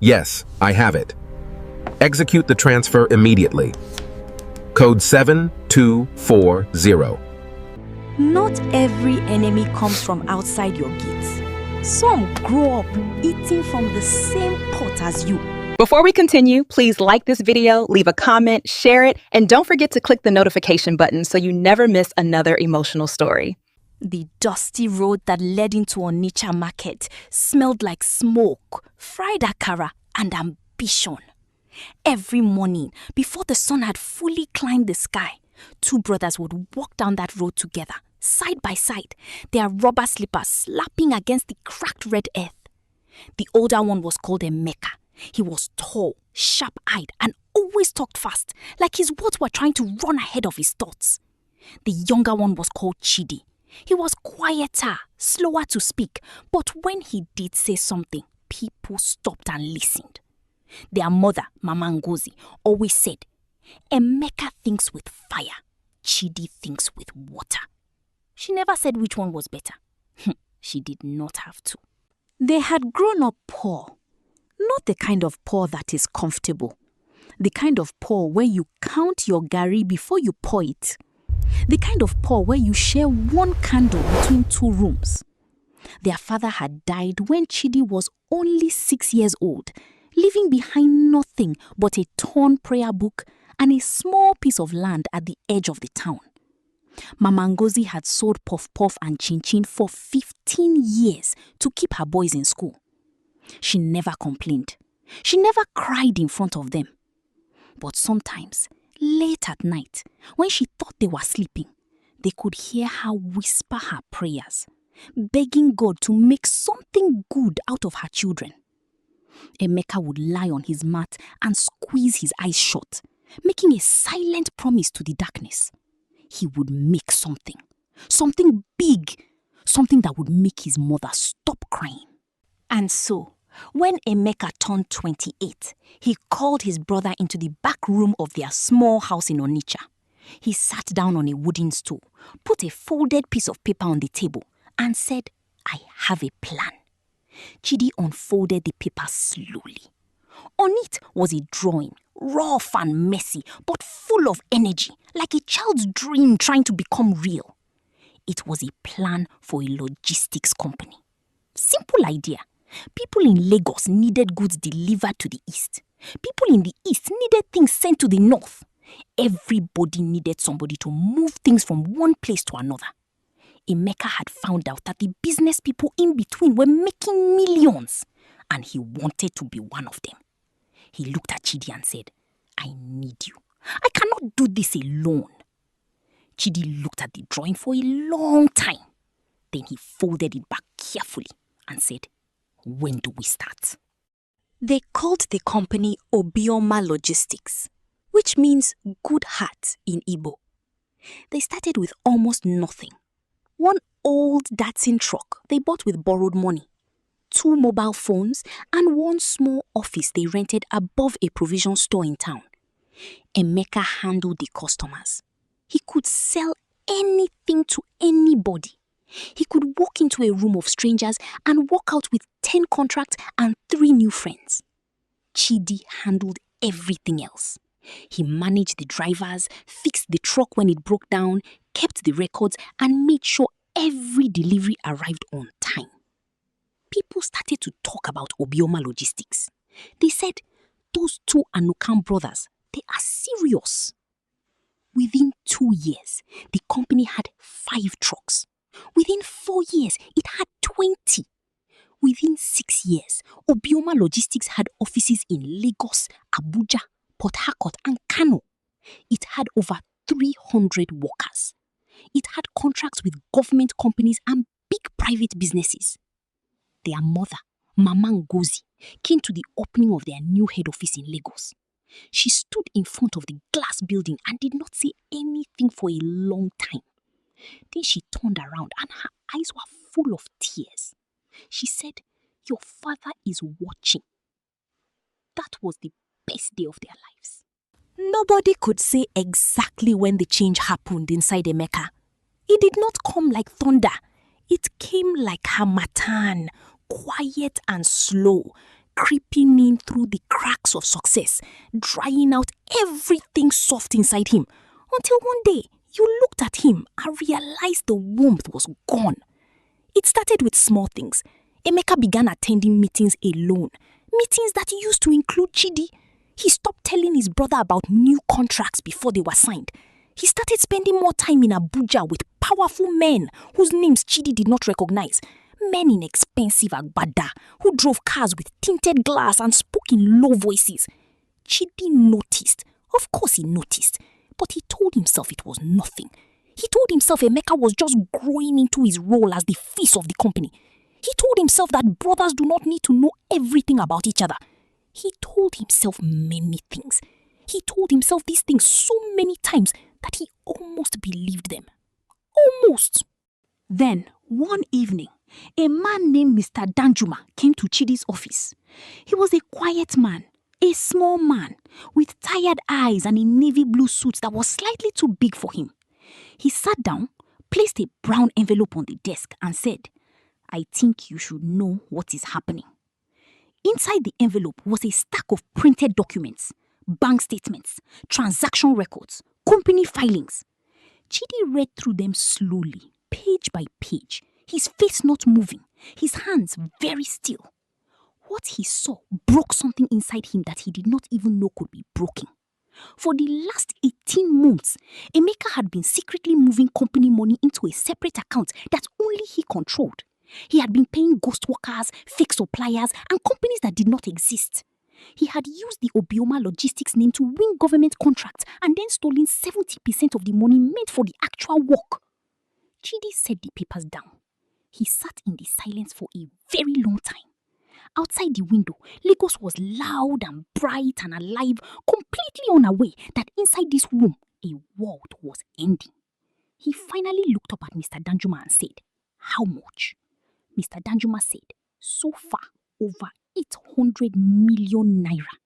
Yes, I have it. Execute the transfer immediately. Code 7240. Not every enemy comes from outside your gates. Some grow up eating from the same pot as you. Before we continue, please like this video, leave a comment, share it, and don't forget to click the notification button so you never miss another emotional story. The dusty road that led into Onitsha market smelled like smoke, fried akara, and ambition. Every morning, before the sun had fully climbed the sky, two brothers would walk down that road together, side by side, their rubber slippers slapping against the cracked red earth. The older one was called Emeka. He was tall, sharp-eyed, and always talked fast, like his words were trying to run ahead of his thoughts. The younger one was called Chidi. He was quieter, slower to speak, but when he did say something, people stopped and listened. Their mother, Mama Ngozi, always said, Emeka thinks with fire, Chidi thinks with water. She never said which one was better. She did not have to. They had grown up poor. Not the kind of poor that is comfortable. The kind of poor where you count your garri before you pour it. The kind of poor where you share one candle between two rooms. Their father had died when Chidi was only 6 years old, leaving behind nothing but a torn prayer book and a small piece of land at the edge of the town. Mama Ngozi had sold puff-puff and chin-chin for 15 years to keep her boys in school. She never complained. She never cried in front of them. But sometimes, late at night, when she thought they were sleeping, they could hear her whisper her prayers, begging God to make something good out of her children. Emeka would lie on his mat and squeeze his eyes shut, making a silent promise to the darkness. He would make something big, something that would make his mother stop crying. And so, when Emeka turned 28, he called his brother into the back room of their small house in Onitsha. He sat down on a wooden stool, put a folded piece of paper on the table, and said, I have a plan. Chidi unfolded the paper slowly. On it was a drawing, rough and messy, but full of energy, like a child's dream trying to become real. It was a plan for a logistics company. Simple idea. People in Lagos needed goods delivered to the east. People in the east needed things sent to the north. Everybody needed somebody to move things from one place to another. Emeka had found out that the business people in between were making millions, and he wanted to be one of them. He looked at Chidi and said, I need you. I cannot do this alone. Chidi looked at the drawing for a long time. Then he folded it back carefully and said, when do we start? They called the company Obioma Logistics, which means good heart in Igbo. They started with almost nothing. One old Datsun truck they bought with borrowed money, 2 mobile phones, and one small office they rented above a provision store in town. Emeka handled the customers. He could sell anything to anybody. He could walk into a room of strangers and walk out with 10 contracts and 3 new friends. Chidi handled everything else. He managed the drivers, fixed the truck when it broke down, kept the records, and made sure every delivery arrived on time. People started to talk about Obioma Logistics. They said, those 2 Anukan brothers, they are serious. Within 2 years, the company had 5 trucks. Within 4 years, it had 20. Within 6 years, Obioma Logistics had offices in Lagos, Abuja, Port Harcourt, and Kano. It had over 300 workers. It had contracts with government companies and big private businesses. Their mother, Mama Ngozi, came to the opening of their new head office in Lagos. She stood in front of the glass building and did not say anything for a long time. Then she turned around and her eyes were full of tears. She said, your father is watching. That was the best day of their lives. Nobody could say exactly when the change happened inside Emeka. It did not come like thunder. It came like harmattan, quiet and slow, creeping in through the cracks of success, drying out everything soft inside him, until one day you looked at him and realized the warmth was gone. It started with small things. Emeka began attending meetings alone, meetings that used to include Chidi. He stopped telling his brother about new contracts before they were signed. He started spending more time in Abuja with powerful men whose names Chidi did not recognize. Men in expensive agbada who drove cars with tinted glass and spoke in low voices. Chidi noticed. Of course he noticed. But he told himself it was nothing. He told himself Emeka was just growing into his role as the face of the company. He told himself that brothers do not need to know everything about each other. He told himself many things. He told himself these things so many times that he almost believed them. Almost. Then, one evening, a man named Mr. Danjuma came to Chidi's office. He was a quiet man, a small man, with tired eyes and a navy blue suit that was slightly too big for him. He sat down, placed a brown envelope on the desk and said, "I think you should know what is happening." Inside the envelope was a stack of printed documents, bank statements, transaction records, company filings. Chidi read through them slowly, page by page, his face not moving, his hands very still. What he saw broke something inside him that he did not even know could be broken. For the last 18 months, Emeka had been secretly moving company money into a separate account that only he controlled. He had been paying ghost workers, fake suppliers, and companies that did not exist. He had used the Obioma Logistics name to win government contracts and then stolen 70% of the money meant for the actual work. Chidi set the papers down. He sat in the silence for a very long time. Outside the window, Lagos was loud and bright and alive, completely unaware that inside this room, a world was ending. He finally looked up at Mr. Danjuma and said, "How much?" Mr. Danjuma said, "So far, over 800 million naira."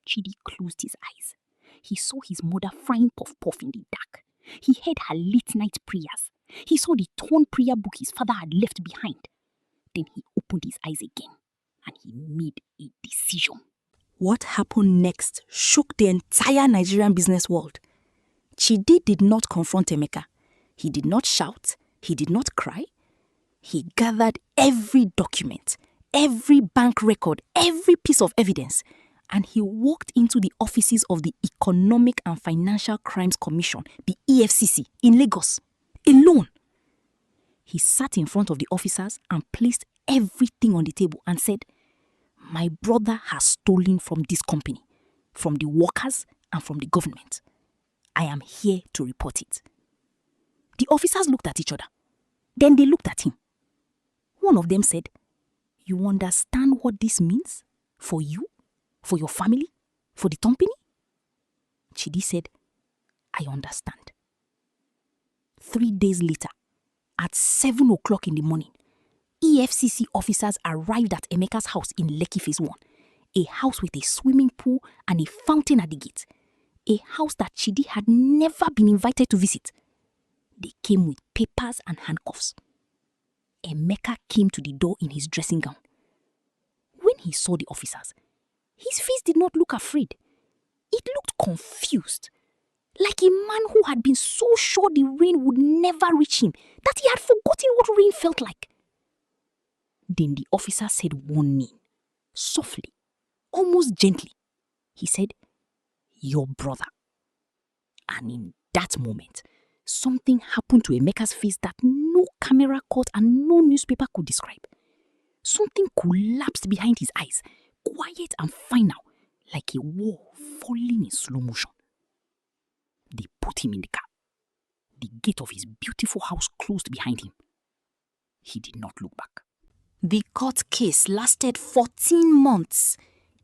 Chidi closed his eyes. He saw his mother frying puff-puff in the dark. He heard her late-night prayers. He saw the torn prayer book his father had left behind. Then he opened his eyes again and he made a decision. What happened next shook the entire Nigerian business world. Chidi did not confront Emeka. He did not shout. He did not cry. He gathered every document, every bank record, every piece of evidence, and he walked into the offices of the Economic and Financial Crimes Commission, the EFCC, in Lagos, alone. He sat in front of the officers and placed everything on the table and said, "My brother has stolen from this company, from the workers and from the government. I am here to report it." The officers looked at each other. Then they looked at him. One of them said, "You understand what this means for you, for your family, for the company?" Chidi said, "I understand." 3 days later, at 7 o'clock in the morning, EFCC officers arrived at Emeka's house in Lekki Phase 1, a house with a swimming pool and a fountain at the gate, a house that Chidi had never been invited to visit. They came with papers and handcuffs. Emeka came to the door in his dressing gown. When he saw the officers, his face did not look afraid. It looked confused, like a man who had been so sure the rain would never reach him that he had forgotten what rain felt like. Then the officer said one name, softly, almost gently. He said, "Your brother." And in that moment, something happened to Emeka's face that no camera caught and no newspaper could describe. Something collapsed behind his eyes, quiet and final, like a wall falling in slow motion. They put him in the car. The gate of his beautiful house closed behind him. He did not look back. The court case lasted 14 months.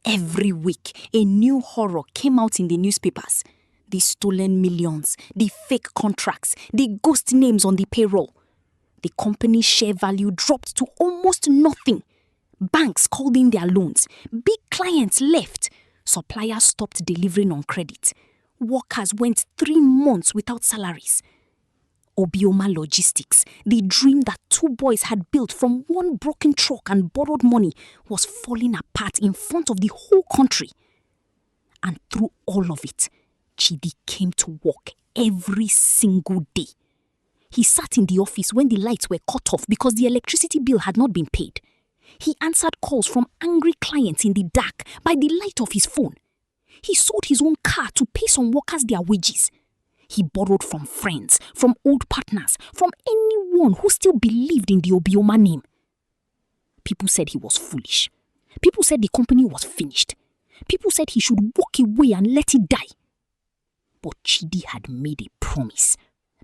Every week, a new horror came out in the newspapers. The stolen millions, the fake contracts, the ghost names on the payroll. The company's share value dropped to almost nothing. Banks called in their loans. Big clients left. Suppliers stopped delivering on credit. Workers went 3 months without salaries. Obioma Logistics, the dream that two boys had built from one broken truck and borrowed money, was falling apart in front of the whole country. And through all of it, Chidi came to work every single day. He sat in the office when the lights were cut off because the electricity bill had not been paid. He answered calls from angry clients in the dark by the light of his phone. He sold his own car to pay some workers their wages. He borrowed from friends, from old partners, from anyone who still believed in the Obioma name. People said he was foolish. People said the company was finished. People said he should walk away and let it die. But Chidi had made a promise.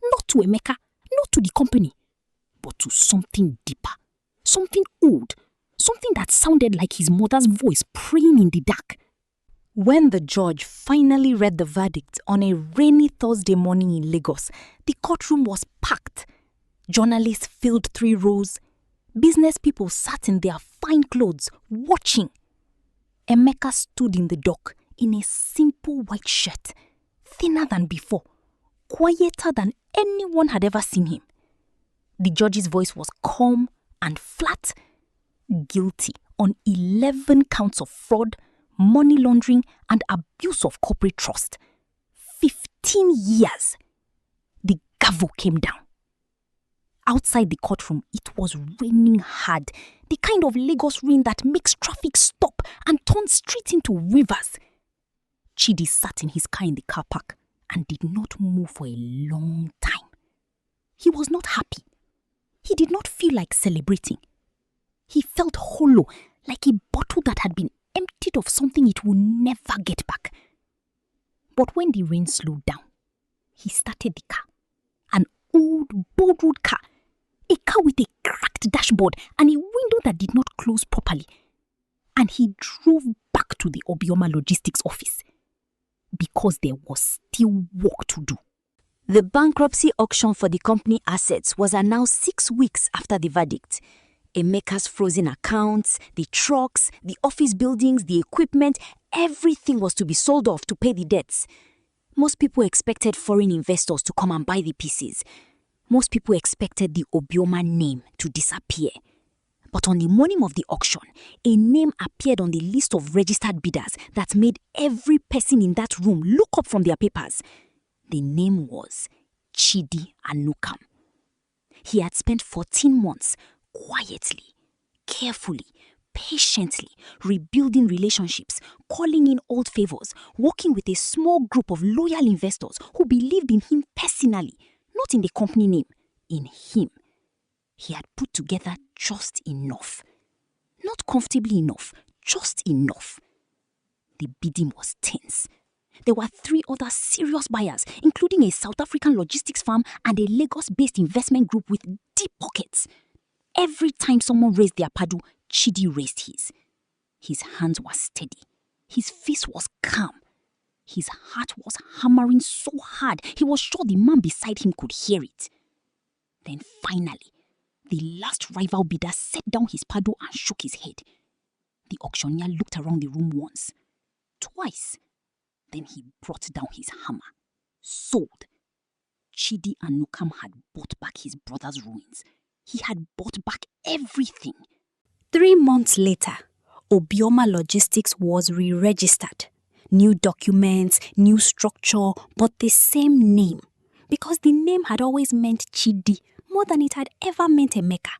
Not to Emeka, not to the company, but to something deeper, something old, something that sounded like his mother's voice praying in the dark. When the judge finally read the verdict on a rainy Thursday morning in Lagos, the courtroom was packed. Journalists filled 3 rows. Business people sat in their fine clothes, watching. Emeka stood in the dock in a simple white shirt, thinner than before, quieter than anyone had ever seen him. The judge's voice was calm and flat. Guilty on 11 counts of fraud, money laundering, and abuse of corporate trust. 15 years. The gavel came down. Outside the courtroom, it was raining hard, the kind of Lagos rain that makes traffic stop and turn streets into rivers. Chidi sat in his car in the car park and did not move for a long time. He was not happy. He did not feel like celebrating. He felt hollow, like a bottle that had been emptied of something it will never get back. But when the rain slowed down, he started the car. An old borrowed car. A car with a cracked dashboard and a window that did not close properly. And he drove back to the Obioma Logistics office. Because there was still work to do. The bankruptcy auction for the company assets was announced 6 weeks after the verdict. Emeka's frozen accounts, the trucks, the office buildings, the equipment, everything was to be sold off to pay the debts. Most people expected foreign investors to come and buy the pieces. Most people expected the Obioma name to disappear. But on the morning of the auction, a name appeared on the list of registered bidders that made every person in that room look up from their papers. The name was Chidi Anukam. He had spent 14 months quietly, carefully, patiently rebuilding relationships, calling in old favors, working with a small group of loyal investors who believed in him personally, not in the company name, in him. He had put together just enough. Not comfortably enough, just enough. The bidding was tense. There were 3 other serious buyers, including a South African logistics firm and a Lagos-based investment group with deep pockets. Every time someone raised their padu, Chidi raised his. His hands were steady. His face was calm. His heart was hammering so hard, he was sure the man beside him could hear it. Then finally, the last rival bidder set down his padu and shook his head. The auctioneer looked around the room once, twice. Then he brought down his hammer. Sold. Chidi Anukam had bought back his brother's ruins. He had bought back everything. 3 months later, Obioma Logistics was re-registered. New documents, new structure, but the same name. Because the name had always meant Chidi more than it had ever meant Emeka.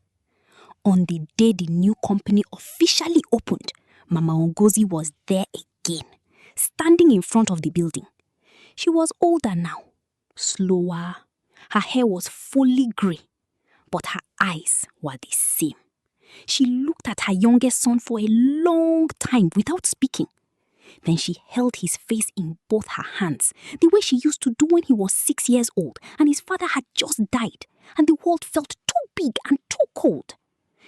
On the day the new company officially opened, Mama Ngozi was there again, standing in front of the building. She was older now, slower. Her hair was fully grey, but her eyes were the same. She looked at her youngest son for a long time without speaking. Then she held his face in both her hands, the way she used to do when he was 6 years old and his father had just died and the world felt too big and too cold.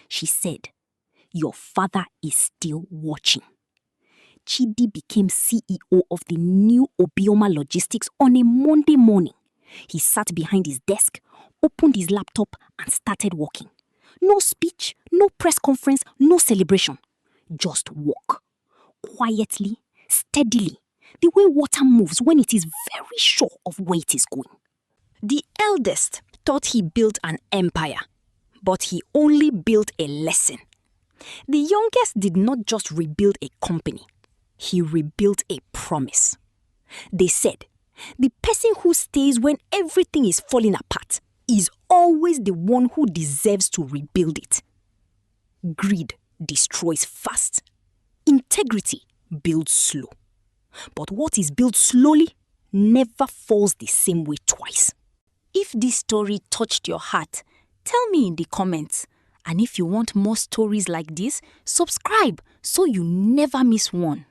She said, "Your father is still watching." Chidi became CEO of the new Obioma Logistics on a Monday morning. He sat behind his desk, opened his laptop and started working. No speech, no press conference, no celebration. Just work. Quietly, steadily, the way water moves when it is very sure of where it is going. The eldest, thought he built an empire, but he only built a lesson. The youngest did not just rebuild a company, he rebuilt a promise. They said, the person who stays when everything is falling apart is always the one who deserves to rebuild it. Greed destroys fast. Integrity builds slow. But what is built slowly never falls the same way twice. If this story touched your heart, tell me in the comments. And if you want more stories like this, subscribe so you never miss one.